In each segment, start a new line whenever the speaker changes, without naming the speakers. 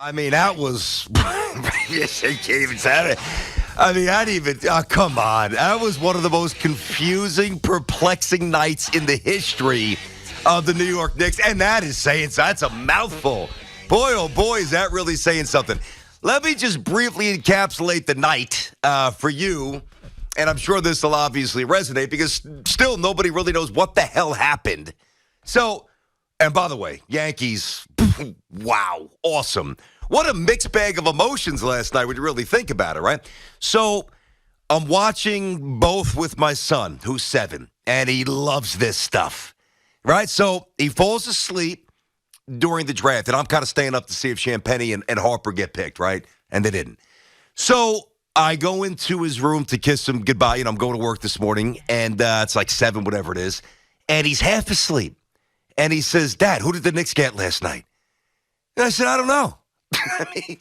I mean, that was. You can't even say it. I mean, I didn't even. Come on. That was one of the most confusing, perplexing nights in the history of the New York Knicks. And that is saying, that's a mouthful. Boy, oh boy, is that really saying something. Let me just briefly encapsulate the night for you. And I'm sure this will obviously resonate because still nobody really knows what the hell happened. So, and by the way, Yankees, wow, awesome. What a mixed bag of emotions last night when you really think about it, right? So I'm watching both with my son, who's 7, and he loves this stuff, right? So he falls asleep during the draft, and I'm kind of staying up to see if Champagnie and Harper get picked, right? And they didn't. So I go into his room to kiss him goodbye. I'm going to work this morning, and it's like 7, whatever it is, and he's half asleep. And he says, Dad, who did the Knicks get last night? And I said, I don't know. I mean,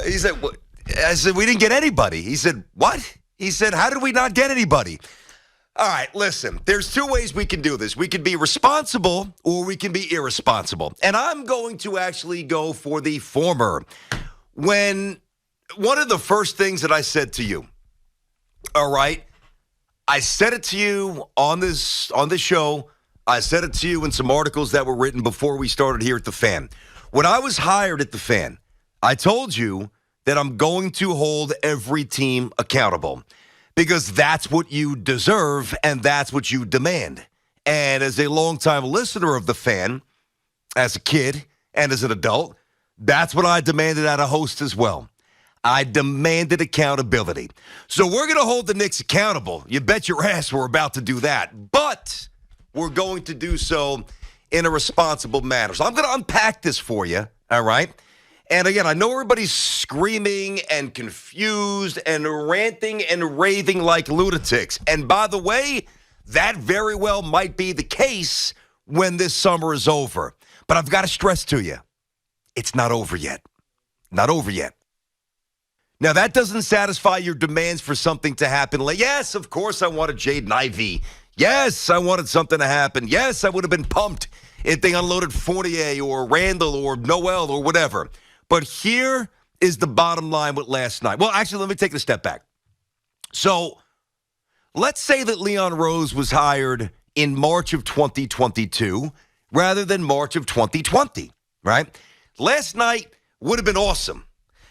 he said, what? I said, we didn't get anybody. He said, what? He said, how did we not get anybody? All right, listen, there's 2 ways we can do this. We can be responsible or we can be irresponsible. And I'm going to actually go for the former. When one of the first things that I said to you, all right, I said it to you on this show. I said it to you in some articles that were written before we started here at the Fan. When I was hired at the Fan, I told you that I'm going to hold every team accountable because that's what you deserve and that's what you demand. And as a longtime listener of the Fan, as a kid and as an adult, that's what I demanded out of host as well. I demanded accountability. So we're going to hold the Knicks accountable. You bet your ass we're about to do that. But we're going to do so in a responsible manner. So I'm going to unpack this for you, all right? And again, I know everybody's screaming and confused and ranting and raving like lunatics. And by the way, that very well might be the case when this summer is over. But I've got to stress to you, it's not over yet. Not over yet. Now, that doesn't satisfy your demands for something to happen. Like, yes, of course I wanted Jaden Ivey. Yes, I wanted something to happen. Yes, I would have been pumped if they unloaded Fournier or Randall or Noel or whatever. But here is the bottom line with last night. Well, actually, let me take a step back. So let's say that Leon Rose was hired in March of 2022 rather than March of 2020, right? Last night would have been awesome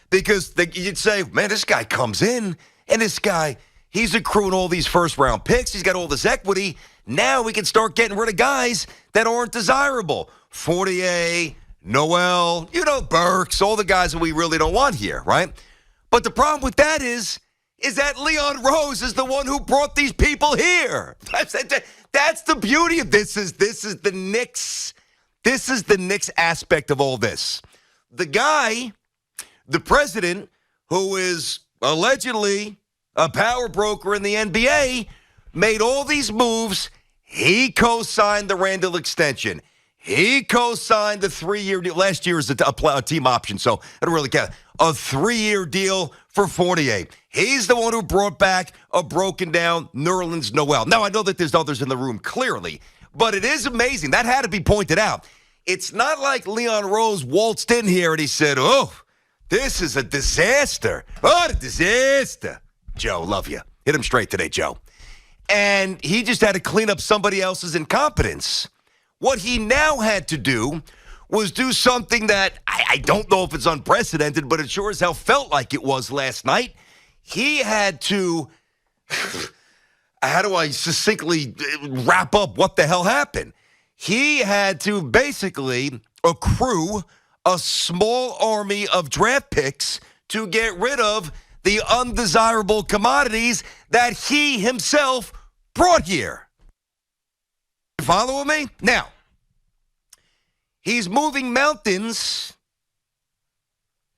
because you'd say, man, this guy comes in and this guy, he's accruing all these first-round picks. He's got all this equity. Now we can start getting rid of guys that aren't desirable. Fournier, Noel, Burks, all the guys that we really don't want here, right? But the problem with that is that Leon Rose is the one who brought these people here. That's the beauty of this. This is the Knicks. This is the Knicks aspect of all this. The guy, the president, who is allegedly a power broker in the NBA, made all these moves. He co-signed the Randall extension. He co-signed the 3-year deal. Last year is a team option, so I don't really count. A 3-year deal for Fournier. He's the one who brought back a broken-down Nerlens Noel. Now, I know that there's others in the room, clearly, but it is amazing. That had to be pointed out. It's not like Leon Rose waltzed in here and he said, oh, this is a disaster. What a disaster. Joe, love you. Hit him straight today, Joe. And he just had to clean up somebody else's incompetence. What he now had to do was do something that I don't know if it's unprecedented, but it sure as hell felt like it was last night. He had to, how do I succinctly wrap up what the hell happened? He had to basically accrue a small army of draft picks to get rid of the undesirable commodities that he himself brought here. You following me? Now, he's moving mountains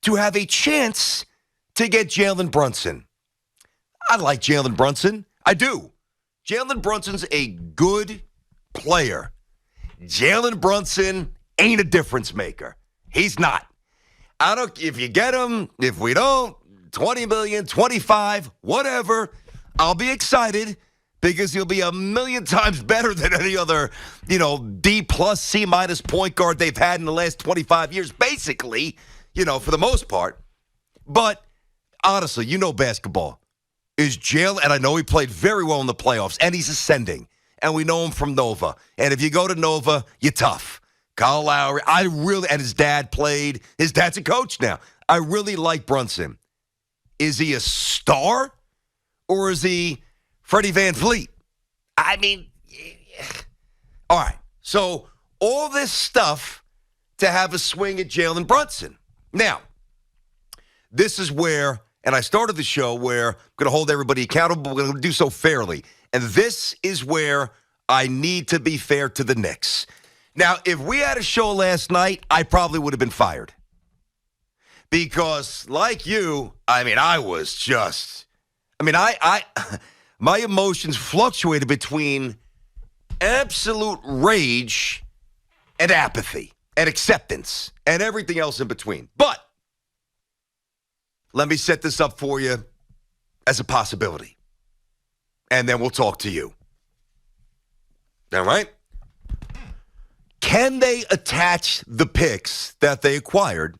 to have a chance to get Jalen Brunson. I like Jalen Brunson. I do. Jalen Brunson's a good player. Jalen Brunson ain't a difference maker. He's not. I don't, if you get him, if we don't, 20 million, 25, whatever, I'll be excited because he'll be a million times better than any other, D+, C- point guard they've had in the last 25 years. Basically, for the most part. But honestly, basketball is Jalen, and I know he played very well in the playoffs, and he's ascending. And we know him from Nova. And if you go to Nova, you're tough. Kyle Lowry, and his dad played. His dad's a coach now. I really like Brunson. Is he a star or is he Freddie Van Fleet? I mean, all right. So all this stuff to have a swing at Jalen Brunson. Now, this is where, and I started the show where I'm going to hold everybody accountable. We're going to do so fairly. And this is where I need to be fair to the Knicks. Now, if we had a show last night, I probably would have been fired. Because, like you, I was just, my emotions fluctuated between absolute rage and apathy and acceptance and everything else in between. But let me set this up for you as a possibility. And then we'll talk to you. All right? Can they attach the picks that they acquired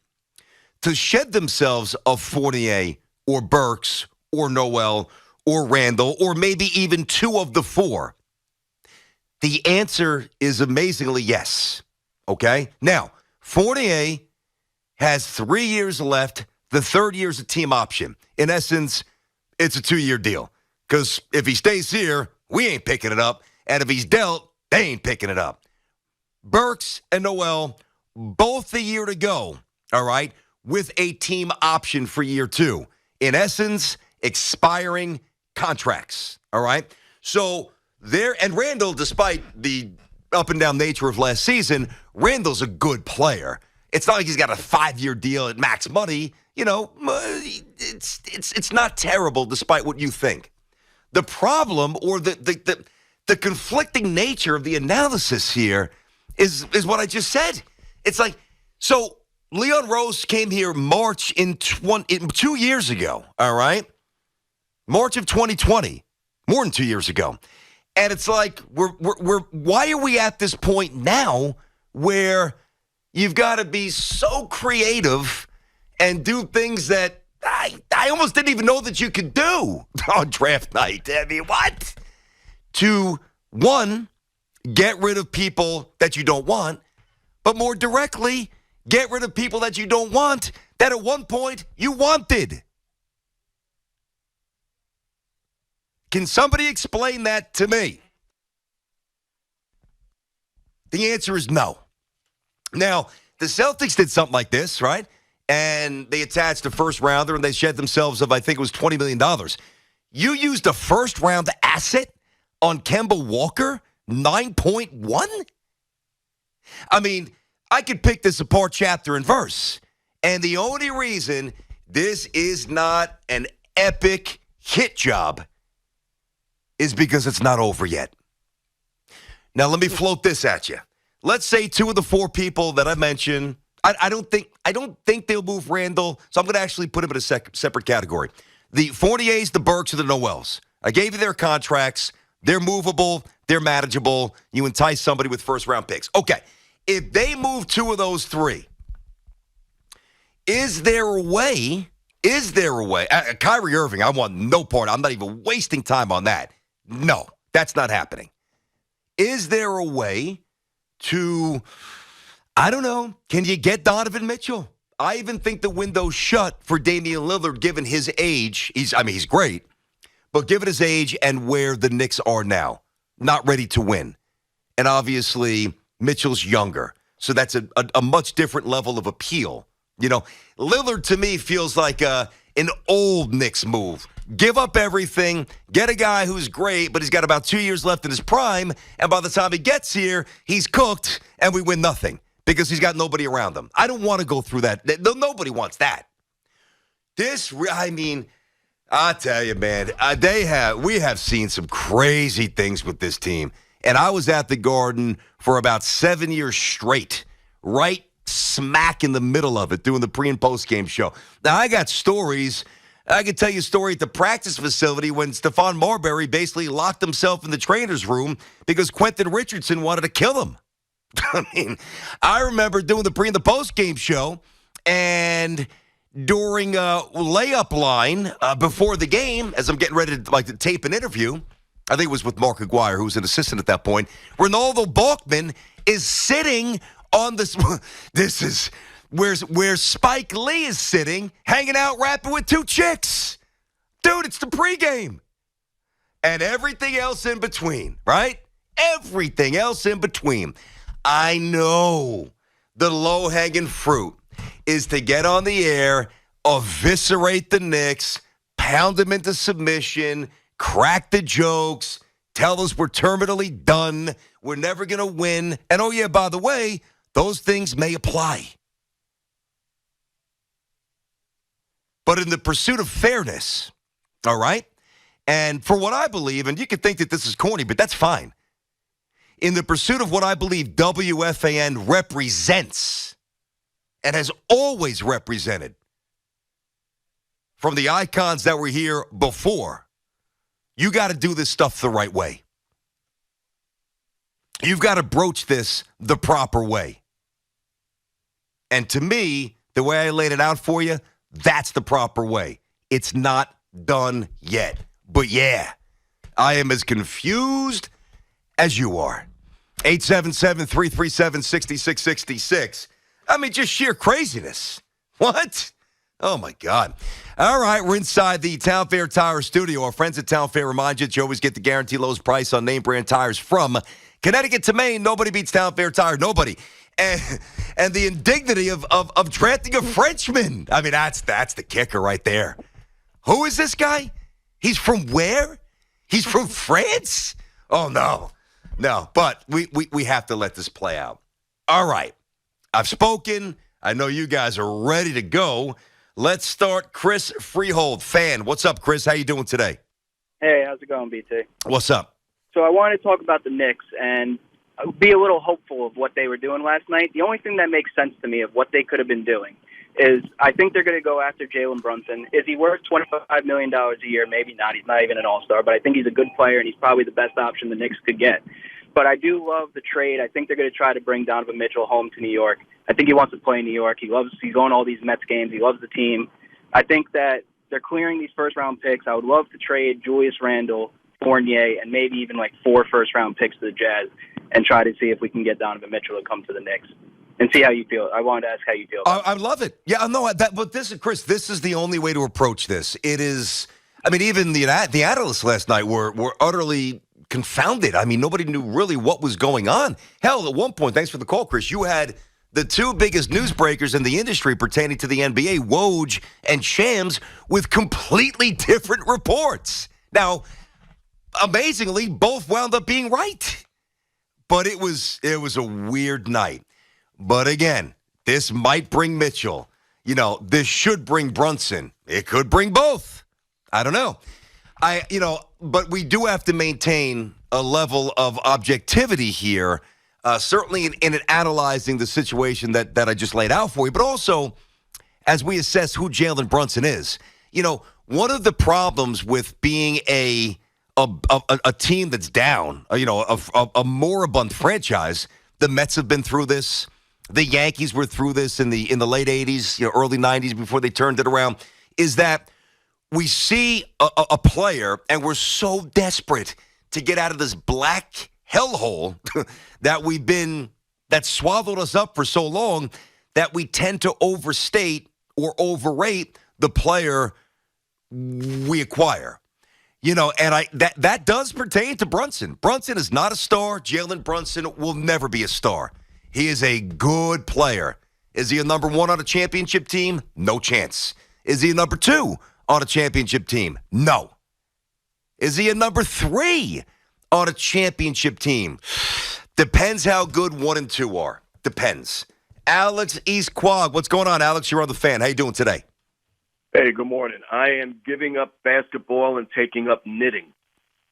to shed themselves of Fournier or Burks or Noel or Randall or maybe even two of the four? The answer is amazingly yes. Okay? Now, Fournier has 3 years left. The third year is a team option. In essence, it's a 2-year deal. Because if he stays here, we ain't picking it up. And if he's dealt, they ain't picking it up. Burks and Noel, both a year to go, all right, with a team option for year 2. In essence, expiring contracts, all right? So and Randall, despite the up and down nature of last season, Randall's a good player. It's not like he's got a 5-year deal at max money. It's not terrible despite what you think. The problem or the conflicting nature of the analysis here is what I just said. It's like, so Leon Rose came here March in 2 years ago, all right? March of 2020, more than 2 years ago. And it's like, why are we at this point now where you've got to be so creative and do things that I almost didn't even know that you could do on draft night? I mean, what? To, one, get rid of people that you don't want, but more directly, get rid of people that you don't want that at one point you wanted. Can somebody explain that to me? The answer is no. Now, the Celtics did something like this, right? And they attached a first rounder and they shed themselves of, I think it was $20 million. You used a first round asset on Kemba Walker, 9.1? I mean, I could pick this apart chapter and verse. And the only reason this is not an epic hit job is because it's not over yet. Now, let me float this at you. Let's say two of the four people that I mentioned, I don't think they'll move Randall, so I'm going to actually put him in a separate category. The Fourniers, the Burks, or the Noels. I gave you their contracts. They're movable. They're manageable. You entice somebody with first-round picks. Okay, if they move two of those three, is there a way, Kyrie Irving, I want no part. I'm not even wasting time on that. No, that's not happening. Is there a way to, I don't know, can you get Donovan Mitchell? I even think the window's shut for Damian Lillard given his age. He's great, but given his age and where the Knicks are now, not ready to win. And obviously, Mitchell's younger, so that's a much different level of appeal. Lillard to me feels like an old Knicks move. Give up everything, get a guy who's great, but he's got about 2 years left in his prime, and by the time he gets here, he's cooked, and we win nothing because he's got nobody around him. I don't want to go through that. Nobody wants that. I tell you, man, we have seen some crazy things with this team, and I was at the Garden for about 7 years straight, right smack in the middle of it, doing the pre- and post-game show. Now, I got stories. I can tell you a story at the practice facility when Stephon Marbury basically locked himself in the trainer's room because Quentin Richardson wanted to kill him. I remember doing the pre- and the post-game show, And during a layup line before the game, as I'm getting ready to tape an interview, I think it was with Mark Aguirre, who was an assistant at that point, Ronaldo Balkman is sitting on this. This is where Spike Lee is sitting, hanging out, rapping with two chicks. Dude, it's the pregame. And everything else in between, right? Everything else in between. I know the low-hanging fruit is to get on the air, eviscerate the Knicks, pound them into submission, crack the jokes, tell us we're terminally done, we're never going to win. And, oh, yeah, by the way, those things may apply. But in the pursuit of fairness, all right, and for what I believe, and you can think that this is corny, but that's fine. In the pursuit of what I believe WFAN represents and has always represented from the icons that were here before, you got to do this stuff the right way. You've got to broach this the proper way. And to me, the way I laid it out for you, that's the proper way. It's not done yet. But yeah, I am as confused as you are. 877-337-6666. I mean, just sheer craziness. What? Oh, my God. All right, we're inside the Town Fair Tire studio. Our friends at Town Fair remind you that you always get the guaranteed lowest price on name brand tires from Connecticut to Maine. Nobody beats Town Fair Tire. Nobody. And the indignity of drafting a Frenchman. I mean, that's the kicker right there. Who is this guy? He's from where? He's from France? Oh, no. No, but we have to let this play out. All right. I've spoken. I know you guys are ready to go. Let's start. Chris Freehold, fan. What's up, Chris? How you doing today?
Hey, how's it going, BT?
What's up?
So I wanted to talk about the Knicks and be a little hopeful of what they were doing last night. The only thing that makes sense to me of what they could have been doing is I think they're going to go after Jalen Brunson. Is he worth $25 million a year? Maybe not. He's not even an all-star, but I think he's a good player, and he's probably the best option the Knicks could get. But I do love the trade. I think they're going to try to bring Donovan Mitchell home to New York. I think he wants to play in New York. He's going to all these Mets games. He loves the team. I think that they're clearing these first-round picks. I would love to trade Julius Randle, Fournier, and maybe even like 4 first-round picks to the Jazz and try to see if we can get Donovan Mitchell to come to the Knicks. And see how you feel. I wanted to ask how you feel.
I love it. Yeah, no, but this is, Chris, this is the only way to approach this. It is, I mean, even the analysts last night were utterly confounded. I mean, nobody knew really what was going on. Hell, at one point, thanks for the call, Chris, you had the two biggest newsbreakers in the industry pertaining to the NBA, Woj and Shams, with completely different reports. Now, amazingly, both wound up being right. But it was a weird night. But again, this might bring Mitchell. You know, this should bring Brunson. It could bring both. I don't know. But we do have to maintain a level of objectivity here, certainly in analyzing the situation that I just laid out for you, but also as we assess who Jalen Brunson is. You know, one of the problems with being a team that's down, a moribund franchise, the Mets have been through this. The Yankees were through this in the late 80s, early 90s before they turned it around, is that we see a player and we're so desperate to get out of this black hellhole that swallowed us up for so long that we tend to overstate or overrate the player we acquire. And that does pertain to Brunson. Brunson is not a star. Jalen Brunson will never be a star. He is a good player. Is he a number 1 on a championship team? No chance. Is he a number 2 on a championship team? No. Is he a number 3 on a championship team? Depends how good 1 and 2 are. Depends. Alex East Quag. What's going on, Alex? You're on the fan. How you doing today?
Hey, good morning. I am giving up basketball and taking up knitting.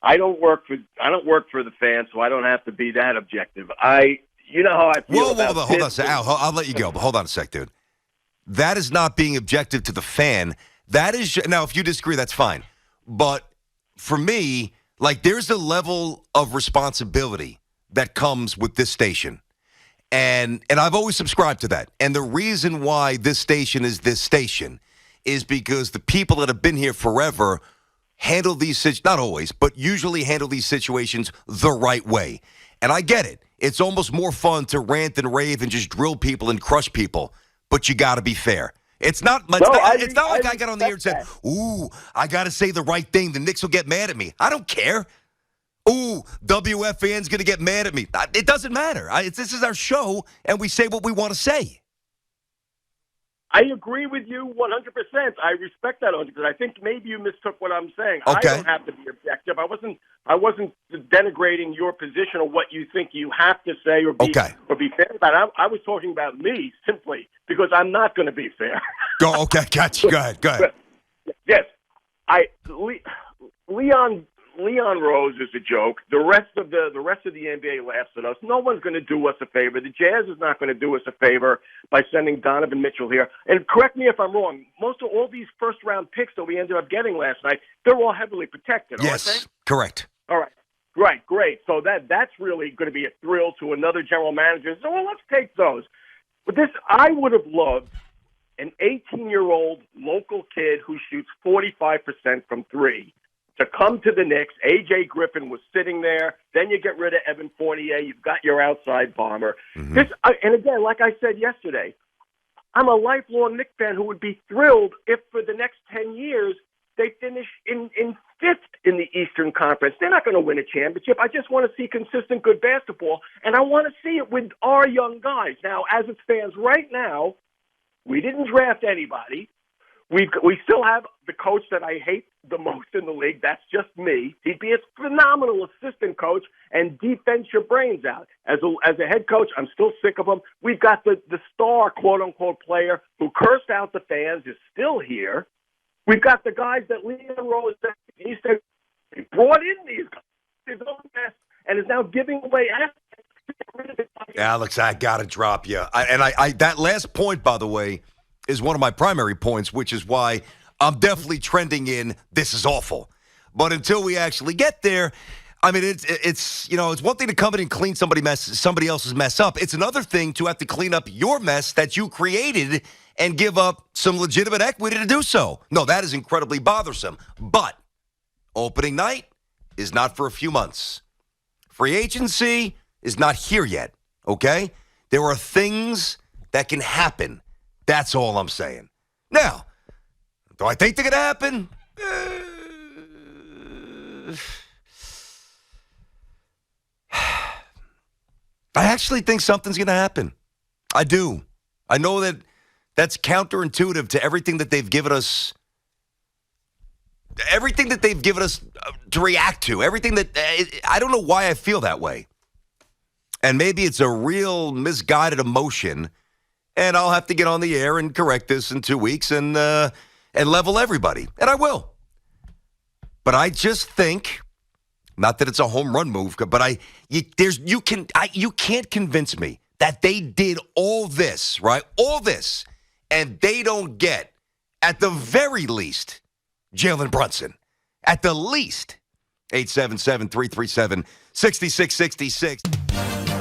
I don't work for the fans, so I don't have to be that objective. You know how I feel about
hold on a sec. Al, I'll let you go, but hold on a sec, dude. That is not being objective to the fan. That is now, if you disagree, that's fine. But for me, there's a level of responsibility that comes with this station. And I've always subscribed to that. And the reason why this station is because the people that have been here forever handle these, not always, but usually handle these situations the right way. And I get it. It's almost more fun to rant and rave and just drill people and crush people, but you got to be fair. It's not like I got on the air and said, ooh, I got to say the right thing. The Knicks will get mad at me. I don't care. Ooh, WFAN's going to get mad at me. It doesn't matter. This is our show, and we say what we want to say.
I agree with you 100%. I respect that 100%. I think maybe you mistook what I'm saying.
Okay.
I don't have to be objective. I wasn't denigrating your position or what you think you have to say or be fair about. I was talking about me simply because I'm not going to be fair.
Okay, gotcha. Go ahead.
Yes, Leon Rose is a joke. The rest of the NBA laughs at us. No one's going to do us a favor. The Jazz is not going to do us a favor by sending Donovan Mitchell here. And correct me if I'm wrong. Most of all these first-round picks that we ended up getting last night, they're all heavily protected.
Yes,
aren't they?
Correct.
All right. Right, great. So that's really going to be a thrill to another general manager. So let's take those. But I would have loved an 18-year-old local kid who shoots 45% from three to come to the Knicks. A.J. Griffin was sitting there. Then you get rid of Evan Fournier. You've got your outside bomber.
Mm-hmm.
And again, like I said yesterday, I'm a lifelong Knicks fan who would be thrilled if for the next 10 years they finish in fifth in the Eastern Conference. They're not going to win a championship. I just want to see consistent good basketball, and I want to see it with our young guys. Now, as it stands right now, we didn't draft anybody. We still have the coach that I hate the most in the league. That's just me. He'd be a phenomenal assistant coach and defense your brains out. As a head coach, I'm still sick of him. We've got the star, quote-unquote, player who cursed out the fans is still here. We've got the guys that Leon Rose he said he brought in these guys, his own best, and is now giving away assets.
Alex, I got to drop you. I that last point, by the way, is one of my primary points, which is why I'm definitely trending in this is awful. But until we actually get there, I mean, it's one thing to come in and clean somebody else's mess up. It's another thing to have to clean up your mess that you created and give up some legitimate equity to do so. No, that is incredibly bothersome. But opening night is not for a few months. Free agency is not here yet, okay? There are things that can happen. That's all I'm saying. Now, do I think they're going to happen? I actually think something's going to happen. I do. I know that that's counterintuitive to everything that they've given us. Everything that they've given us to react to. Everything that I don't know why I feel that way. And maybe it's a real misguided emotion. And I'll have to get on the air and correct this in 2 weeks and level everybody. And I will. But I just think, not that it's a home run move, but you can't convince me that they did all this, right? All this, and they don't get, at the very least, Jalen Brunson. At the least, 877-337-6666.